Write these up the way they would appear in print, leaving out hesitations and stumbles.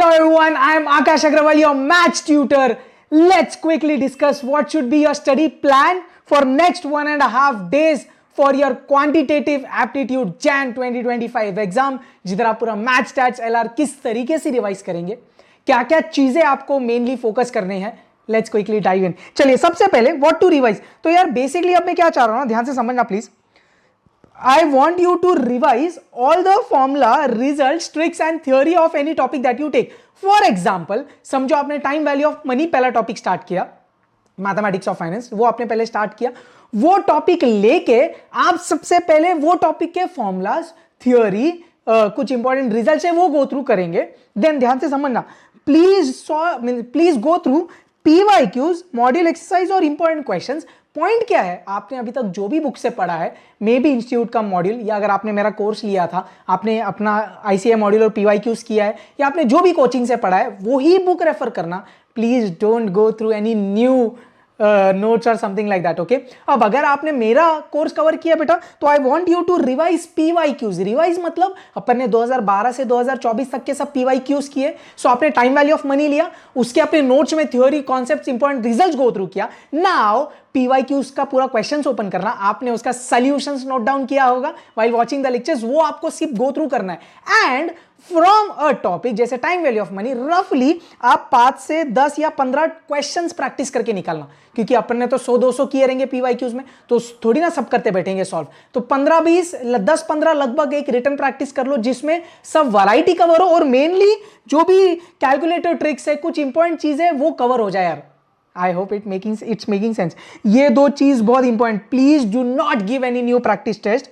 Hello everyone, I am Akash Agrawal, your maths tutor. Let's quickly discuss what should be your study plan for next 1.5 days for your quantitative aptitude Jan 2025 exam, जिधर आप पूरा math stats LR किस तरीके से revise करेंगे, क्या क्या चीजें आपको मेनली फोकस करने हैं. Let's quickly dive in. चलिए सबसे पहले व्हाट टू रिवाइज. तो यार बेसिकली अब मैं क्या चाह रहा हूं ना, ध्यान से समझना please. I want you to revise all the formula, results, tricks and theory of any topic that you take. For example, समझो आपने टाइम वैल्यू ऑफ मनी पहला टॉपिक स्टार्ट किया, मैथमेटिक्स ऑफ फाइनेंस, वो आपने पहले स्टार्ट किया. वो topic लेके आप सबसे पहले वो टॉपिक के फॉर्मूलाज, थियोरी, कुछ इंपॉर्टेंट रिजल्ट है वो गो थ्रू करेंगे. देन ध्यान से समझना, please go through PYQs, module exercise और इंपॉर्टेंट क्वेश्चंस. पॉइंट क्या है, आपने अभी तक जो भी बुक से पढ़ा है, मे बी इंस्टीट्यूट का मॉड्यूल, या अगर आपने मेरा कोर्स लिया था, आपने अपना ICA मॉड्यूल और PYQs किया है, या आपने जो भी कोचिंग से पढ़ा है वही बुक रेफर करना. Please don't go through any new notes और समथिंग लाइक दैट. ओके, अब अगर आपने मेरा कोर्स कवर किया बेटा, तो I want you to revise PYQs. Revise मतलब अपन ने 2012 से 2024 तक के सब PYQs किए. सो आपने टाइम वैल्यू ऑफ मनी लिया, उसके अपने नोट्स में theory, concepts, important results go through किया. नाउ PYQs का पूरा क्वेश्चंस ओपन करना, आपने उसका सॉल्यूशंस नोट डाउन किया होगा व्हाइल वाचिंग द लेक्चर्स, वो आपको सिर्फ गो थ्रू करना है. एंड फ्रॉम अ टॉपिक जैसे टाइम वैल्यू ऑफ मनी, रफली आप 5 से 10 या 15 क्वेश्चंस प्रैक्टिस करके निकालना, क्योंकि अपन ने तो 100-200 किए रहेंगे PYQs में, तो थोड़ी ना सब करते बैठेंगे सॉल्व. तो 15-20, 10-15 लगभग एक रिटर्न प्रैक्टिस कर लो, जिसमें सब वैरायटी कवर हो और मेनली जो भी कैलकुलेटर ट्रिक्स है, कुछ इंपॉर्टेंट चीजें वो कवर हो जाए यार. I hope it's making sense. ये दो चीज बहुत important. Please do not give any new practice test.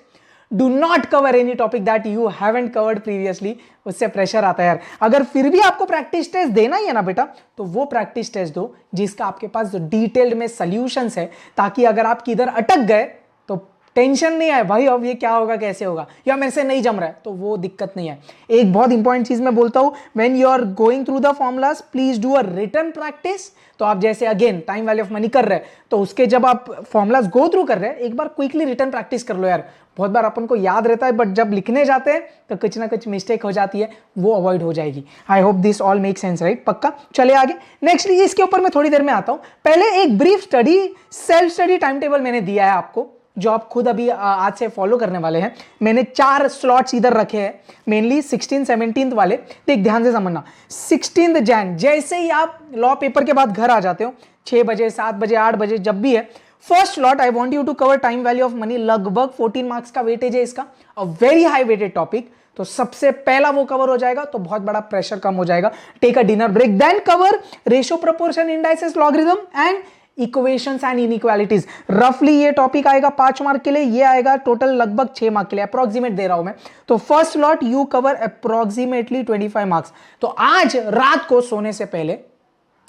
Do not cover any topic that you haven't covered previously. उससे प्रेशर आता है यार. अगर फिर भी आपको प्रैक्टिस टेस्ट देना ही है ना बेटा, तो वो प्रैक्टिस टेस्ट दो जिसका आपके पास जो डिटेल्ड में सॉल्यूशंस है, ताकि अगर आप किधर अटक गए तो टेंशन नहीं आए, भाई अब ये क्या होगा, कैसे होगा, या मेरे से नहीं जम रहा है, तो वो दिक्कत नहीं है. एक बहुत इंपॉर्टेंट चीज मैं बोलता हूं, when you are going through the formulas, please do a written practice. तो आप जैसे again time value of money कर रहे हैं, तो उसके जब आप फॉर्मुलाज गो थ्रू कर रहे हैं, एक बार क्विकली रिटन प्रैक्टिस कर लो यार. बहुत बार अपन को याद रहता है, बट जब लिखने जाते हैं तो कुछ ना कुछ मिस्टेक हो जाती है, वो अवॉइड हो जाएगी. आई hope this all make sense, right? पक्का. चले आगे. नेक्स्टली इसके ऊपर मैं थोड़ी देर में आता हूं. पहले एक brief study, self study time table मैंने दिया है आपको, जो आप खुद अभी आज से फॉलो करने वाले हैं. मैंने 4 स्लॉट्स इधर रखे हैं, मेनली 16, 17 वाले. देख ध्यान से समझना. 16 जैन, जैसे ही आप लॉ पेपर के बाद घर आ जाते हो, 6 बजे, 7 बजे, 8 बजे, जब भी है, first slot I want you to cover time value of money. लगभग 14 मार्क्स का वेटेज है इसका, a very high weighted topic. तो सबसे पहला वो कवर हो जाएगा, तो बहुत बड़ा प्रेशर कम हो जाएगा. Take a dinner break, then cover ratio, proportion, indices, logarithm and equations and inequalities. रफली ये टॉपिक आएगा 5 मार्क के लिए, ये आएगा टोटल लगभग 6 मार्क के लिए. अप्रोक्सीमेट दे रहा हूं मैं. तो first slot you cover approximately 25 marks. तो आज रात को सोने से पहले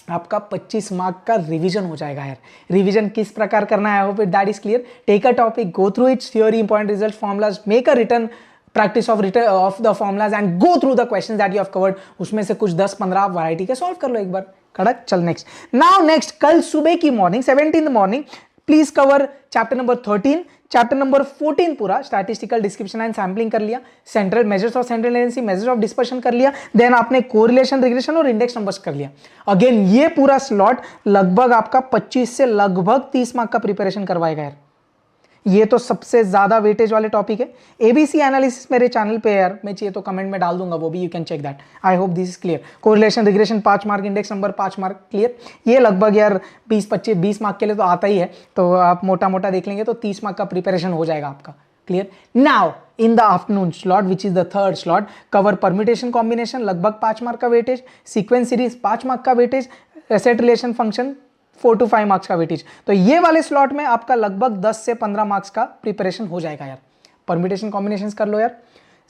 आपका 25 मार्क का रिवीजन हो जाएगा यार. रिवीजन किस प्रकार करना है, I hope that is clear. Take a topic, go through its theory, important result, formulas, make a return practice of the formulas and go through the questions that you have covered. उसमें से कुछ 10-15 variety के solve कर लो एक बार. कड़क. चल next. Now next, कल सुबह की morning, 17 morning, please cover chapter number 13, chapter number 14 पूरा, स्टैटिस्टिकल डिस्क्रिप्शन एंड सैम्पलिंग कर लिया, central measures of central tendency, measures of dispersion कर लिया, देन आपने कोरिलेशन, रिग्रेशन और इंडेक्स नंबर्स कर लिया. अगेन ये पूरा स्लॉट लगभग आपका 25 से लगभग 30 मार्क का प्रिपरेशन करवाएगा यार. ये तो सबसे ज्यादा वेटेज वाले टॉपिक है. ABC एनालिसिस मेरे चैनल पे यार, मैं चाहिए तो कमेंट में डाल दूंगा, वो भी you can check that. I hope this is clear. Correlation, regression 5 mark, index number 5 mark, clear. ये लगभग यार 20 मार्क के लिए तो आता ही है, तो आप मोटा मोटा देख लेंगे तो 30 मार्क का प्रिपरेशन हो जाएगा आपका. Clear. Now in the afternoon slot, which is the third slot, cover permutation combination, लगभग 5 मार्क का वेटेज, सीक्वेंस सीरीज 5 मार्क का weightage, set relation function 4 to 5 marks का वेटेज. तो ये वाले स्लॉट में आपका लगभग 10 से 15 मार्क्स का प्रिपरेशन हो जाएगा यार. परम्यूटेशन कॉम्बिनेशंस कर लो यार,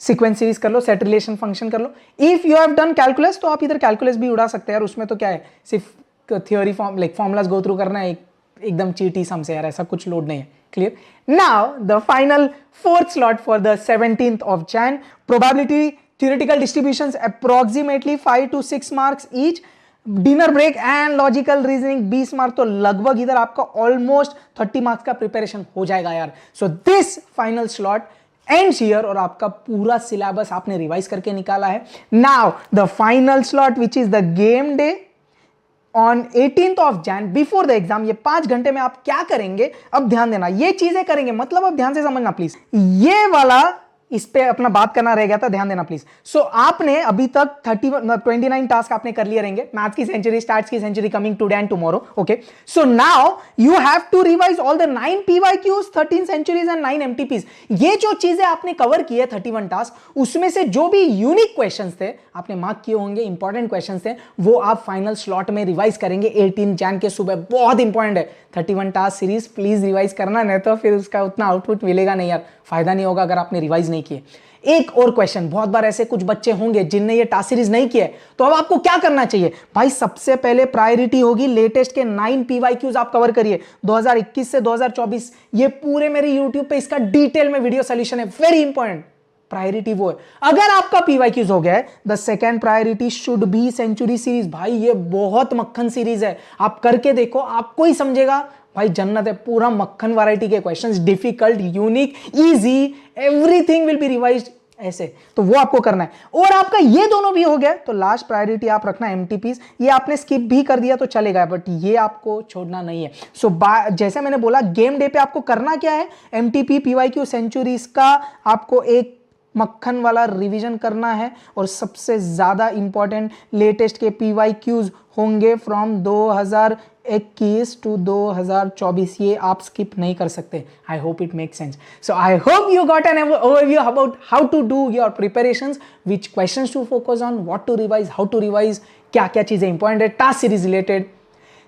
सीक्वेंस सीरीज कर लो, सेट रिलेशन फंक्शन कर लो. If you have done calculus, तो आप इधर कैलकुलस भी उड़ा सकते हैं यार. उसमें तो क्या है, सिर्फ theory form like formulas go through करना है, एकदम चीटी सम से यार, ऐसा कुछ लोड नहीं है. Clear. Now the final fourth slot for the 17th of Jan, probability, theoretical distributions approximately 5 to 6 marks each, dinner break and logical reasoning 20 mark. तो लगभग इधर आपका ऑलमोस्ट 30 मार्क्स का प्रिपरेशन हो जाएगा यार. So this final slot ends here और आपका पूरा सिलेबस आपने रिवाइज करके निकाला है. Now the final slot which is the game day on 18th of Jan before the exam. ये 5 घंटे में आप क्या करेंगे, अब ध्यान देना, ये चीजें करेंगे, मतलब अब ध्यान से समझना प्लीज. ये वाला इस पे अपना बात करना रह गया था, ध्यान देना प्लीज. सो आपने अभी तक 29 टास्क आपने कर लिए रहेंगे. मैथ्स की सेंचुरी, स्टैट्स की century coming today and tomorrow. Okay, so now you have to revise all the 9 PYQs, 13 centuries and 9 MTPs. ये जो चीजें आपने कवर की है 31 टास्क, उसमें से जो भी यूनिक क्वेश्चंस थे आपने मार्क किए होंगे, इंपॉर्टेंट क्वेश्चंस थे, वो आप फाइनल स्लॉट में रिवाइज करेंगे 18 जैन के सुबह. बहुत इंपॉर्टेंट है 31 टास्क सीरीज, प्लीज रिवाइज करना, नहीं तो फिर उसका उतना आउटपुट मिलेगा नहीं यार, फायदा नहीं होगा अगर आपने रिवाइज नहीं किए. एक और क्वेश्चन, बहुत बार ऐसे कुछ बच्चे होंगे जिनने ये टास्क सीरीज नहीं किया है, तो अब आपको क्या करना चाहिए भाई? सबसे पहले प्रायोरिटी होगी लेटेस्ट के 9 PYQs आप कवर करिए 2021 से 2024. ये पूरे मेरे YouTube पे इसका डिटेल में वीडियो सॉल्यूशन है, वेरी इंपॉर्टेंट. प्रायोरिटी वो है. अगर आपका PYQs हो गया है, the second priority should be century series. भाई ये बहुत मक्खन सीरीज है, आप करके देखो, आपको ही समझेगा भाई, जन्नत है. पूरा मक्खन वैरायटी के questions, difficult, unique, easy, everything will be revised ऐसे. तो वो आपको करना है. और आपका ये दोनों भी हो गया तो लास्ट प्रायोरिटी आप रखना MTPs. ये आपने स्किप भी कर दिया तो चलेगा, बट ये आपको छोड़ना नहीं है. सो जैसे मैंने बोला, गेम डे पे आपको करना क्या है, MTP PYQ सेंचुरीज का आपको एक मक्खन वाला रिवीजन करना है. और सबसे ज्यादा इंपॉर्टेंट लेटेस्ट के PYQs होंगे फ्रॉम 2021 टू 2024. ये आप स्किप नहीं कर सकते. I hope it make sense. So I hope you got an overview about how to do your preparations, which questions to focus on, what to revise, how to revise, क्या क्या चीजें important है task series related.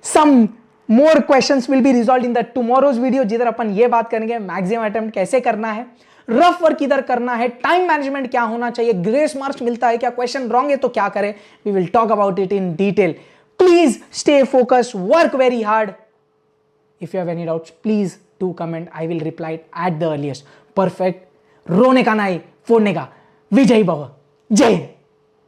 Some more questions will be resolve in the tomorrow's video, जिधर अपन ये बात करेंगे maximum attempt कैसे करना है, रफ वर्क किधर करना है, टाइम मैनेजमेंट क्या होना चाहिए, ग्रेस मार्क्स मिलता है क्या, क्वेश्चन रॉन्ग है तो क्या करें. We will talk about it in detail. Please stay focused, work very hard. If you have any doubts, please do comment. I will reply at the earliest. Perfect. रोने का नहीं, फोड़ने का. विजय भव. जय हिंद.